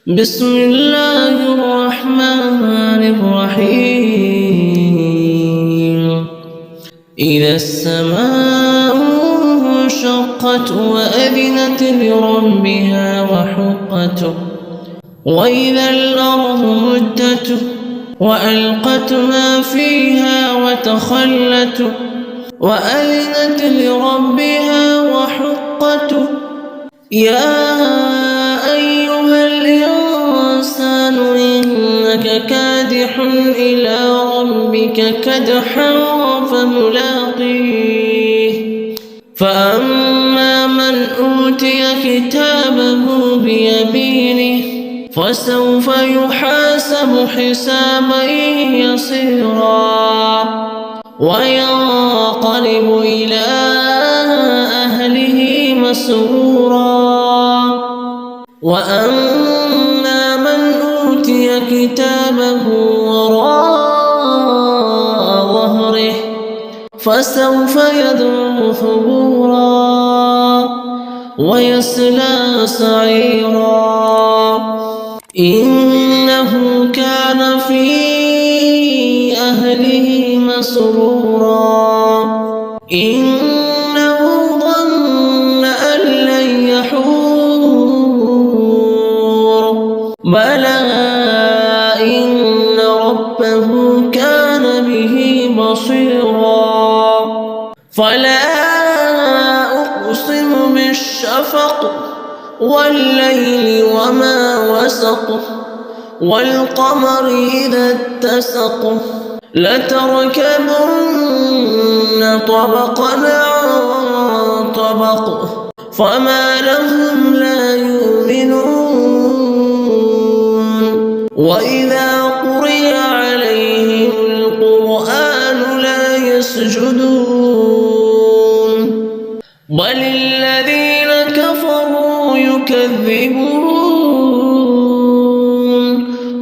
بسم الله الرحمن الرحيم إذا السماء انشقت وأذنت لربها وحقت وإذا الأرض مدت وألقت ما فيها وتخلت وأذنت لربها وحقت يا أيها الإنسان إنك كادح إلى ربك كدحا فملاقيه فأما من أوتي كتابه بيمينه فسوف يحاسب حسابا يسيرا وينقلب إلى أهله مسرورا وأما من أوتي كتابه وراء ظهره فسوف يدعو ثبورا ويصلى سعيرا إنه كان في أهله مسرورا إنه ظن أن لن يحور بلى إن ربه كان به بصيرا فلا أقسم بالشفق والليل وما وسق والقمر إذا اتسق لتركبن طبقا عن طبق فما لهم لا يؤمنون وإذا قرئ عليهم القرآن لا يسجدون بل الذين كفروا يكذبون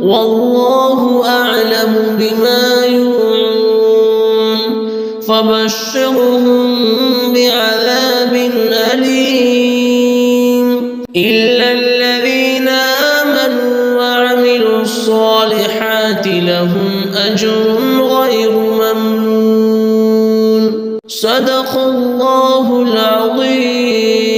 والله أعلم بما يوعون فبشرهم بعذاب أليم إلا الذين آمنوا وعملوا الصالحات لهم أجر غير ممنون صدق الله العظيم.